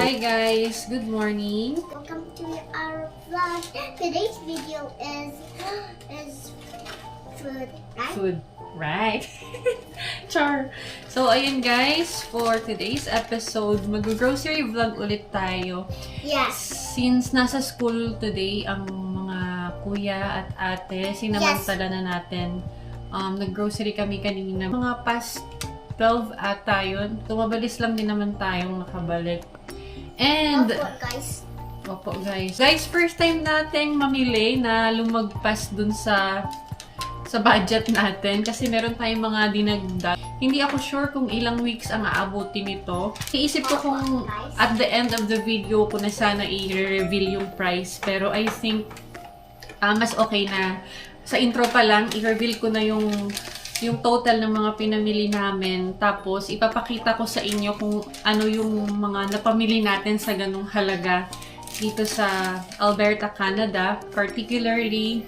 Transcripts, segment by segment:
Hi guys, good morning. Welcome to our vlog. Today's video is food, right? Food, right? Char. So ayan guys, for today's episode, mag-grocery vlog ulit tayo. Yes. Since nasa school today ang mga kuya at ate, sinamantala na natin. Nag-grocery kami kanina. Mga past 12 ata yun. Tumabilis lang din naman tayong nakabalik. And, Opo, guys. guys. Guys, first time nating mamili na lumagpas dun sa budget natin kasi meron tayong mga dinagdag. Hindi ako sure kung ilang weeks ang aabutin nito. Iisip ko kung at the end of the video ko na sana i-reveal yung price. Pero I think mas okay na sa intro pa lang, i-reveal ko na yung total ng mga pinamili namin. Tapos, ipapakita ko sa inyo kung ano yung mga napamili natin sa ganung halaga dito sa Alberta, Canada. Particularly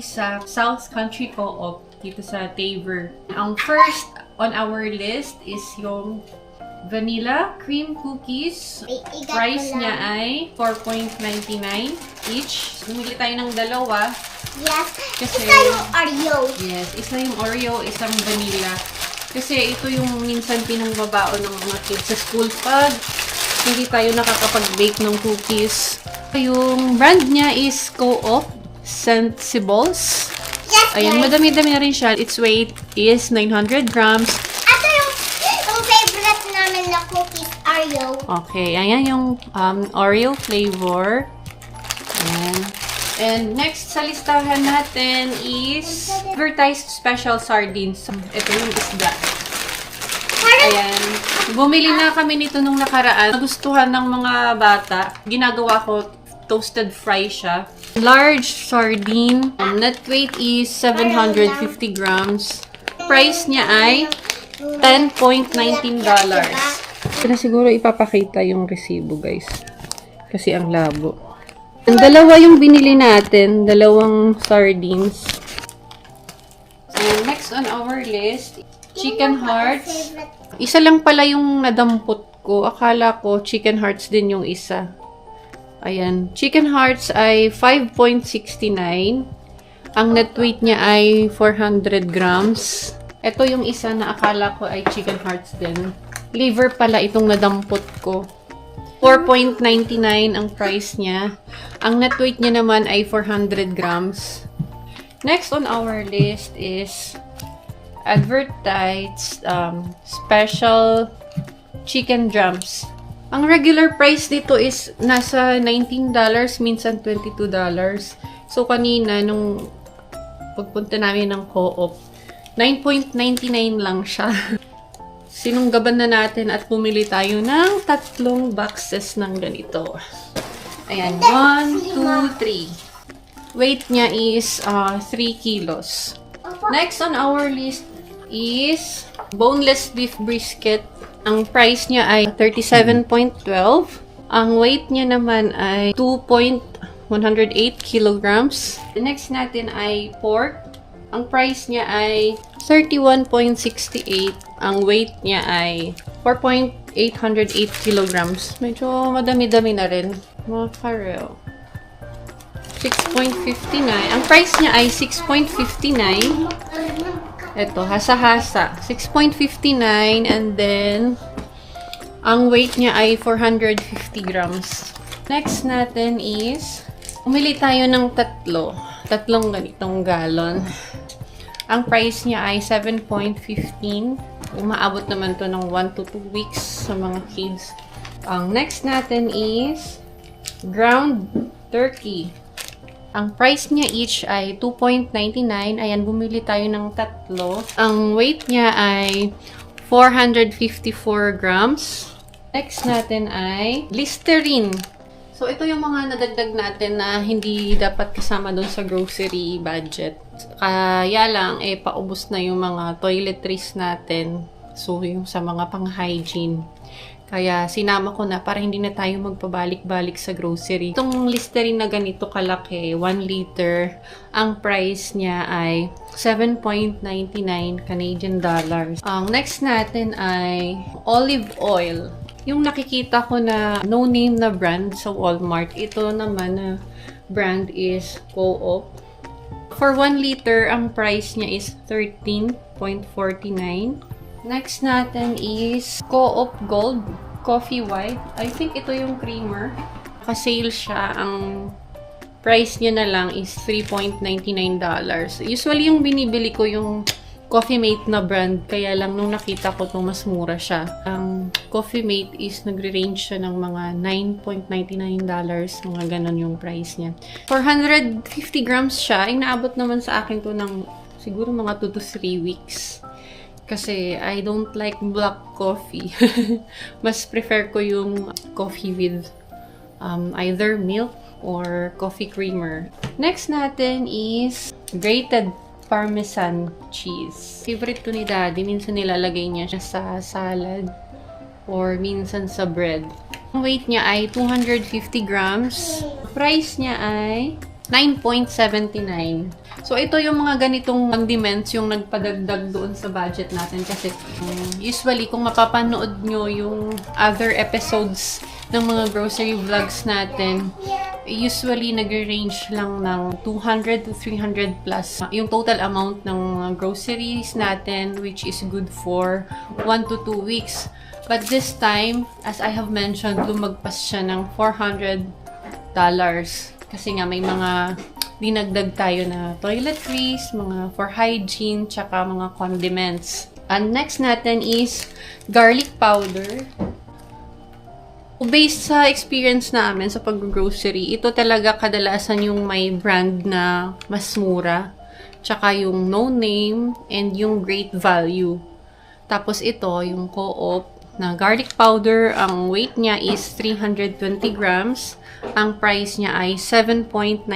sa South Country Co-op dito sa Taber. Ang first on our list is yung vanilla cream cookies. Price niya ay $4.99 each. Bumili tayo ng dalawa. Yes. Kasi, isa yung Oreo. Yes, isa yung Oreo, isang vanilla. Kasi ito yung minsan pinangbabaon ng mga kids sa school pag hindi tayo nakakapag-bake ng cookies. Yung brand niya is Co-op Sensibles. Yes, Ayan, guys. madami-dami na rin siya. Its weight is 900 grams. Ito yung favorite namin na cookies, Oreo. Okay, ayan yung Oreo flavor. Ayan. And next sa listahan natin is advertised special sardines. Ito yung isda. Ayan. Bumili na kami nito nung nakaraan. Nagustuhan ng mga bata. Ginagawa ko, toasted fry siya. Large sardine. Net weight is 750 grams. Price niya ay $10.19. Ito na siguro ipapakita yung resibo, guys. Kasi ang labo. Ang dalawa yung binili natin, dalawang sardines. And next on our list, chicken hearts. Isa lang pala yung nadampot ko. Akala ko chicken hearts din yung isa. Ayan. Chicken hearts ay 5.69. Ang net weight niya ay 400 grams. Ito yung isa na akala ko ay chicken hearts din. Liver pala itong nadampot ko. 4.99 ang price niya. Ang net weight niya naman ay 400 grams. Next on our list is advertised special chicken drums. Ang regular price dito is nasa $19, minsan $22. So, kanina, nung pagpunta namin ng Co-op, 9.99 lang siya. Sinunggaban na natin at pumili tayo ng 3 boxes ng ganito. Ayan, 1, 2, 3. Weight niya is 3 kilos. Next on our list is boneless beef brisket. Ang price niya ay $37.12. Ang weight niya naman ay 2.108 kilograms. The next natin ay pork. Ang price niya ay $31.68. Ang weight niya ay 4.808 kilograms. Medyo madami-dami na rin. Mga karel. 6.59. Ang price niya ay 6.59. Ito, hasa-hasa. 6.59 and then ang weight niya ay 450 grams. Next natin is umili tayo ng tatlong ganitong galon. Ang price niya ay 7.15. Umaabot naman to ng 1 to 2 weeks sa mga kids. Ang next natin is ground turkey. Ang price niya each ay $2.99. Ayan, bumili tayo ng 3. Ang weight niya ay 454 grams. Next natin ay Listerine. So, ito yung mga nadagdag natin na hindi dapat kasama doon sa grocery budget. Kaya lang, paubos na yung mga toiletries natin. So, yung sa mga pang-hygiene. Kaya, sinama ko na para hindi na tayo magpabalik-balik sa grocery. Itong Listerine na ganito kalaki, 1 liter, ang price niya ay $7.99 Canadian dollars. Ang next natin ay olive oil. yung nakikita ko na no-name na brand sa Walmart, ito naman na brand is Co-op. For 1 liter, ang price niya is 13.49. Next natin is Co-op Gold Coffee White. I think ito yung creamer. Naka-sale siya. Ang price niya na lang is $3.99. Usually, yung binibili ko yung Coffee Mate na brand. Kaya lang, nung nakita ko itong mas mura siya. Ang Coffee Mate is nagre-range siya ng mga $9.99. Mga ganon yung price niya. 450 grams siya. Ay, naabot naman sa akin to ng siguro mga 2 to 3 weeks. Kasi I don't like black coffee. Mas prefer ko yung coffee with either milk or coffee creamer. Next natin is grated Parmesan cheese. Favorite to ni Daddy. Minsan nilalagay niya siya sa salad or minsan sa bread. Ang weight niya ay 250 grams. Price niya ay $9.79. So, ito yung mga ganitong condiments yung nagpadagdag doon sa budget natin. Kasi, usually, kung mapapanood nyo yung other episodes ng mga grocery vlogs natin, usually, nag-range lang ng 200 to 300 plus yung total amount ng groceries natin, which is good for 1 to 2 weeks. But this time, as I have mentioned, lumagpas siya ng $400. Kasi nga may mga dinagdag tayo na toiletries, mga for hygiene, tsaka mga condiments. And next natin is garlic powder. Based sa experience namin sa pag-grocery, ito talaga kadalasan yung may brand na mas mura, tsaka yung no name, and yung great value. Tapos ito, yung Co-op na garlic powder, ang weight niya is 320 grams. Ang price niya ay $7.19.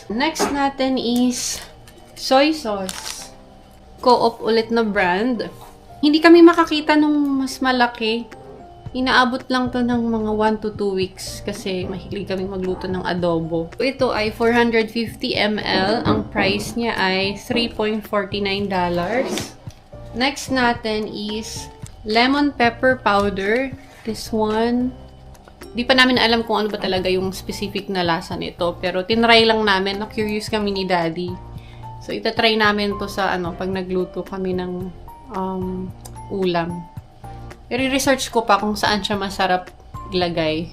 Next natin is soy sauce. Co-op ulit na brand. Hindi kami makakita nung mas malaki. Inaabot lang to ng mga 1 to 2 weeks kasi mahilig kami magluto ng adobo. Ito ay 450 ml. Ang price niya ay $3.49. Next natin is lemon pepper powder. This one, di pa namin alam kung ano ba talaga yung specific na lasa nito. Pero tinry lang namin. Na-curious kami ni Daddy. So, itatry namin to sa pag nagluto kami ng ulam. I-research ko pa kung saan siya masarap ilagay.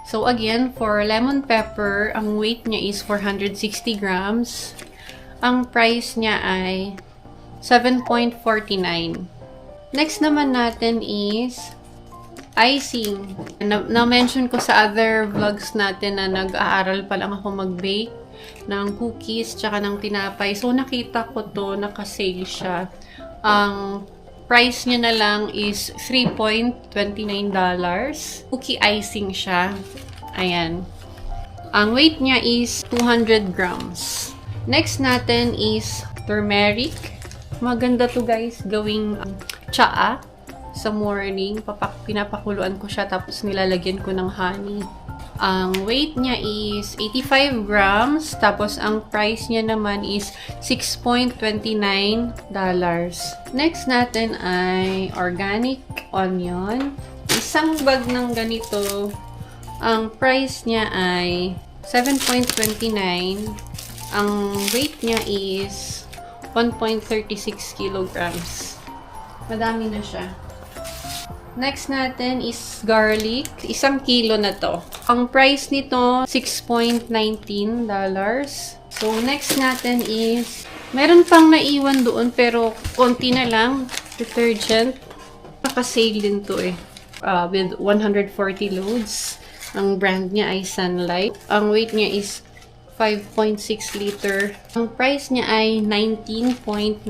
So, again, for lemon pepper, ang weight niya is 460 grams. Ang price niya ay $7.49. Next naman natin is icing. Na-mention ko sa other vlogs natin na nag-aaral pa lang ako mag-bake ng cookies tsaka ng tinapay. So, nakita ko to, nakasale siya. Ang price niya na lang is $3.29. Cookie icing siya. Ayan. Ang weight niya is 200 grams. Next natin is turmeric. Maganda to guys, gawing tsaa sa morning. Pinapakuluan ko siya tapos nilalagyan ko ng honey. Ang weight niya is 85 grams. Tapos, ang price niya naman is $6.29. Next natin ay organic onion. Isang bag ng ganito. Ang price niya ay $7.29. Ang weight niya is 1.36 kilograms. Madami na siya. Next natin is garlic. 1 kilo na to. Ang price nito, $6.19. So, next natin is, meron pang naiwan doon pero konti na lang. Detergent. Naka-sale din to eh. With 140 loads. Ang brand niya ay Sunlight. Ang weight niya is 5.6 liter. Ang price niya ay $19.99.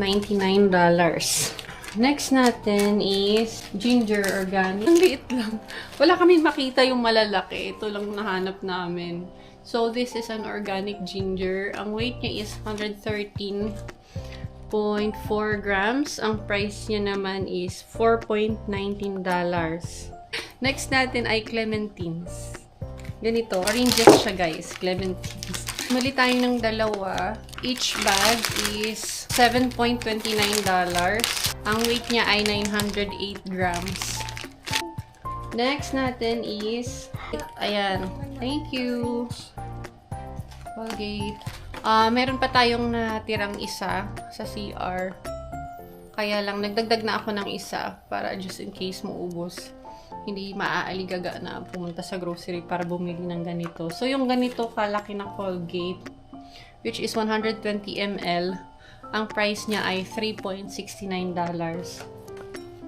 Next natin is ginger organic. Ang liit lang. Wala kami makita yung malalaki. Ito lang nahanap namin. So, this is an organic ginger. Ang weight niya is 113.4 grams. Ang price niya naman is $4.19. Next natin ay clementines. Ganito. Oranges siya guys. Clementines. Mali tayo ng dalawa. Each bag is $7.29. Ang weight niya ay 908 grams. Next natin is, ayan, thank you. Colgate. Meron pa tayong natirang isa sa CR. Kaya lang, nagdagdag na ako ng isa para just in case maubos. Hindi maaaligaga na pumunta sa grocery para bumili ng ganito. So, yung ganito kalaki na Colgate, which is 120 ml, ang price niya ay $3.69.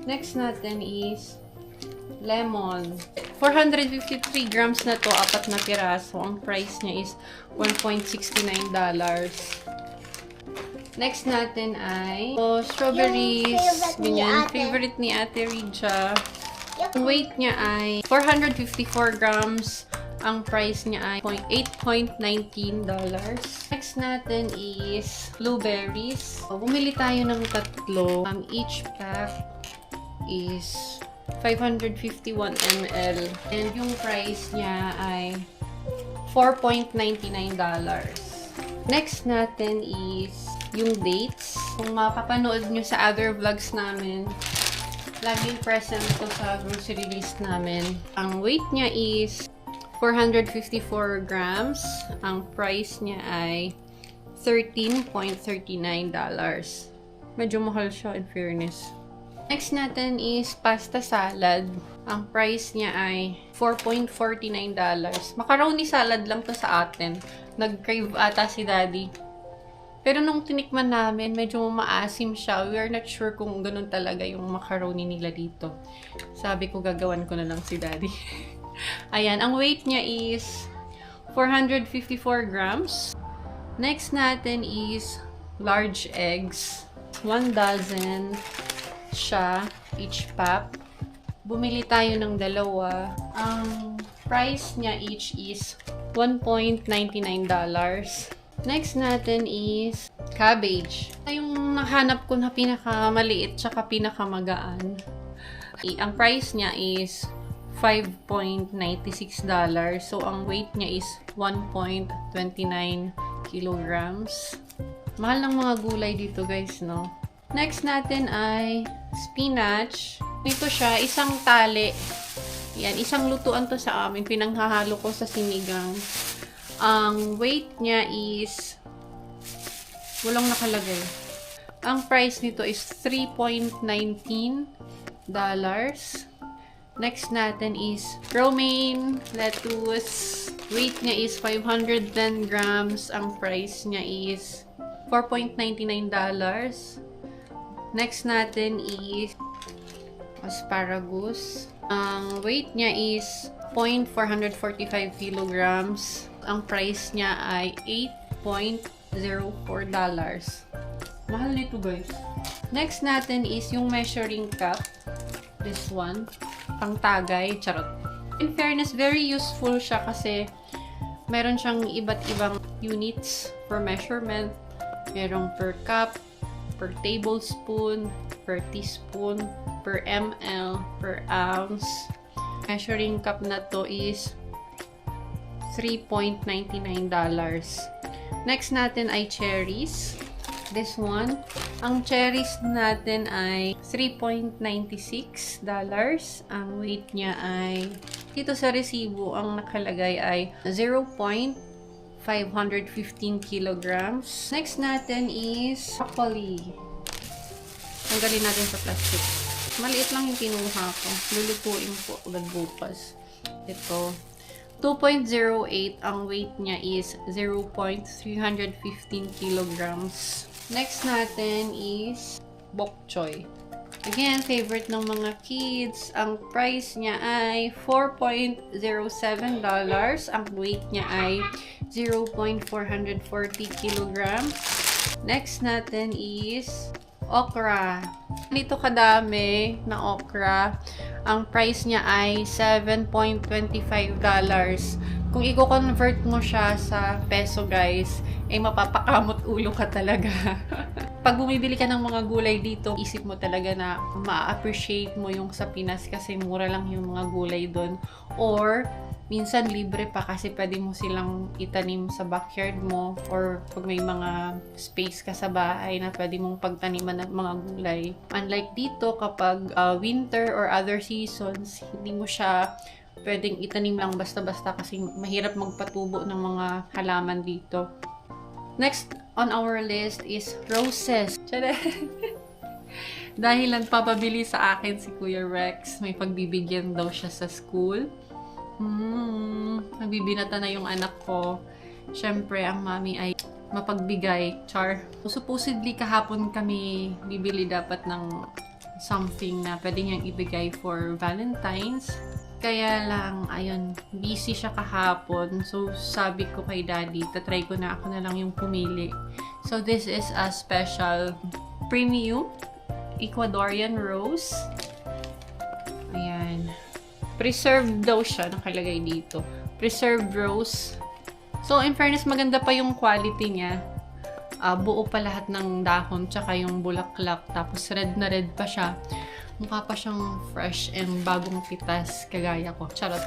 Next natin is lemon. 453 grams na to, 4 na piraso. Ang price niya is $1.69. Next natin ay strawberries. Ganyan. Favorite ni Ate Rija. Ang weight niya ay 454 grams. Ang price niya ay $8.19. Next natin is blueberries. Bumili tayo ng tatlo. Each pack is 551 ml. And yung price niya ay $4.99. Next natin is yung dates. Kung mapapanood nyo sa other vlogs namin, laging present ito sa grocery list namin. Ang weight niya is 454 grams. Ang price niya ay $13.39. Medyo mahal siya in fairness. Next natin is pasta salad. Ang price niya ay $4.49. Macaroni salad lang to sa atin. Nag-crave ata si Daddy. Pero nung tinikman namin, medyo maasim siya. We are not sure kung ganun talaga yung macaroni nila dito. Sabi ko, gagawan ko na lang si Daddy. Ayan, ang weight niya is 454 grams. Next natin is large eggs. 1 dozen siya, each pack. Bumili tayo ng dalawa. Ang price niya each is $1.99. Next natin is cabbage. Yung nahanap ko na pinakamaliit tsaka pinakamagaan. Ang price niya is $5.96. So, ang weight niya is 1.29 kilograms. Mahal ng mga gulay dito, guys, no? Next natin ay spinach. Ito siya, isang tali. Yan, isang lutuan to sa amin. Pinanghahalo ko sa sinigang. Ang weight niya is walang nakalagay. Ang price nito is $3.19. Next natin is romaine lettuce. Weight niya is 510 grams. Ang price niya is $4.99. Next natin is asparagus. Ang weight niya is 0.445 kilograms. Ang price niya ay $8.04. Mahal nito, guys. Next natin is yung measuring cup. This one. Pangtagay. Charot. In fairness, very useful siya kasi meron siyang iba't ibang units for measurement. Merong per cup, per tablespoon, per teaspoon, per ml, per ounce. Measuring cup na to is $3.99. Next natin ay cherries. This one. Ang cherries natin ay $3.96. Ang weight niya ay, dito sa resibo, ang nakalagay ay 0.515 kilograms. Next natin is broccoli. Tanggalin natin sa plastic. Maliit lang yung kinuha ko. Lulutuin ko ulit bukas. Ito. 2.08. Ang weight niya is 0.315 kilograms. Next natin is bok choy. Again, favorite ng mga kids. Ang price niya ay $4.07. Ang weight niya ay 0.440 kilograms. Next natin is okra. Nito kadami na okra. Ang price niya ay $7.25. Kung i-convert mo siya sa peso, guys, ay mapapakamot ulo ka talaga. Pag bumibili ka ng mga gulay dito, isip mo talaga na ma-appreciate mo yung sa Pinas kasi mura lang yung mga gulay doon. Or, minsan libre pa kasi pwede mo silang itanim sa backyard mo or pag may mga space ka sa bahay na pwede mong pagtaniman ng mga gulay. Unlike dito, kapag winter or other seasons, hindi mo siya pwedeng itanim lang basta-basta kasi mahirap magpatubo ng mga halaman dito. Next on our list is roses. Dahil nagpapabili sa akin si Kuya Rex, may pagbibigyan daw siya sa school. Nagbibinata na yung anak ko. Siyempre, ang mami ay mapagbigay. Char. Supposedly, kahapon kami bibili dapat ng something na pwede niyang ibigay for Valentine's. Kaya lang, ayun, busy siya kahapon. So, sabi ko kay Daddy, tatry ko na ako na lang yung pumili. So, this is a special premium Ecuadorian rose. Ayan. Preserved daw siya, nakalagay dito. Preserved rose. So, in fairness, maganda pa yung quality niya. Buo pa lahat ng dahon, tsaka yung bulaklak. Tapos, red na red pa siya. Mukha pa siyang fresh and bagong pitas, kagaya ko. Charot.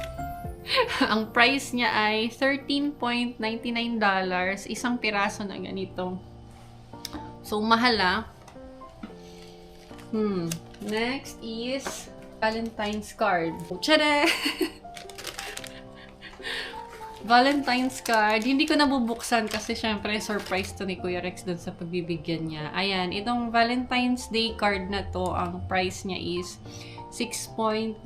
Ang price niya ay $13.99. Isang piraso na ganito. So, mahal. Next is Valentine's card. Tada! Valentine's card. Hindi ko nabubuksan kasi syempre surprise to ni Kuya Rex dun sa pagbibigyan niya. Ayan, itong Valentine's Day card na to, ang price niya is $6.99.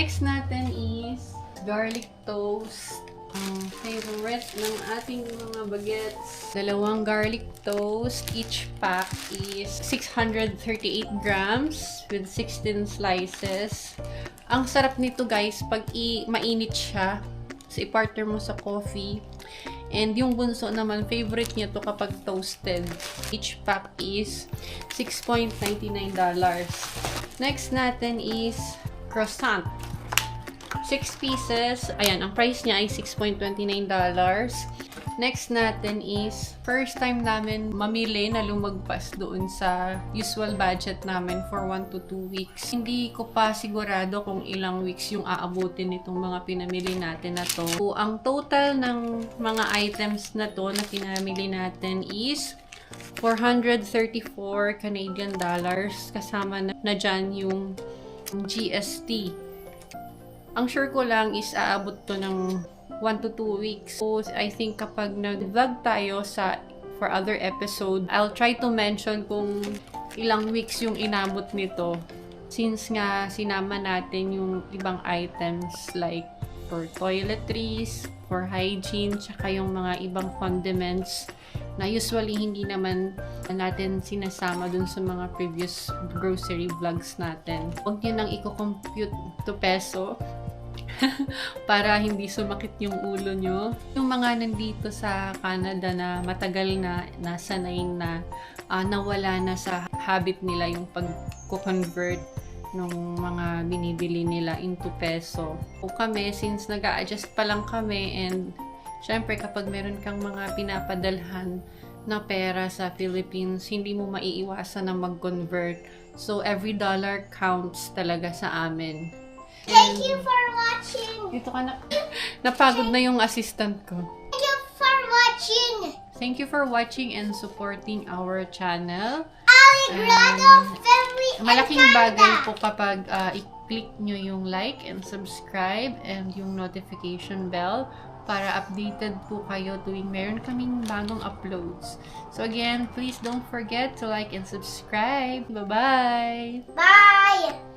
Next natin is garlic toast. Ang favorite ng ating mga bagets. Dalawang garlic toast. Each pack is 638 grams with 16 slices. Ang sarap nito guys, pag mainit siya, so i-partner mo sa coffee. And yung bunso naman, favorite niya to kapag toasted. Each pack is $6.99. Next natin is croissant. 6 pieces. Ayan, ang price niya ay $6.29. Next natin is, first time namin mamili na lumagpas doon sa usual budget namin for 1 to 2 weeks. Hindi ko pa sigurado kung ilang weeks yung aabutin nitong mga pinamili natin na to. So, ang total ng mga items na to na pinamili natin is 434 Canadian dollars. Kasama na dyan yung GST. Ang sure ko lang is aabot to ng 1 to 2 weeks. So, I think kapag nag-vlog tayo for other episode, I'll try to mention kung ilang weeks yung inabot nito. Since nga sinama natin yung ibang items like for toiletries, for hygiene, tsaka yung mga ibang condiments na usually hindi naman natin sinasama dun sa mga previous grocery vlogs natin. Huwag nyo nang i-compute to peso para hindi sumakit yung ulo nyo. Yung mga nandito sa Canada na matagal na nasanay na nawala na sa habit nila yung pag-convert ng mga binibili nila into peso. O kami, since nag-a-adjust pa lang kami and syempre kapag meron kang mga pinapadalhan na pera sa Philippines, hindi mo maiiwasan na mag-convert. So, every dollar counts talaga sa amin. Thank you for watching. Dito ka na. Napagod na yung assistant ko. Thank you for watching. Thank you for watching and supporting our channel. Aligrado Family Malaking and bagay Panda. po kapag i-click nyo yung like and subscribe and yung notification bell para updated po kayo tuwing meron kaming bagong uploads. So again, please don't forget to like and subscribe. Bye-bye! Bye.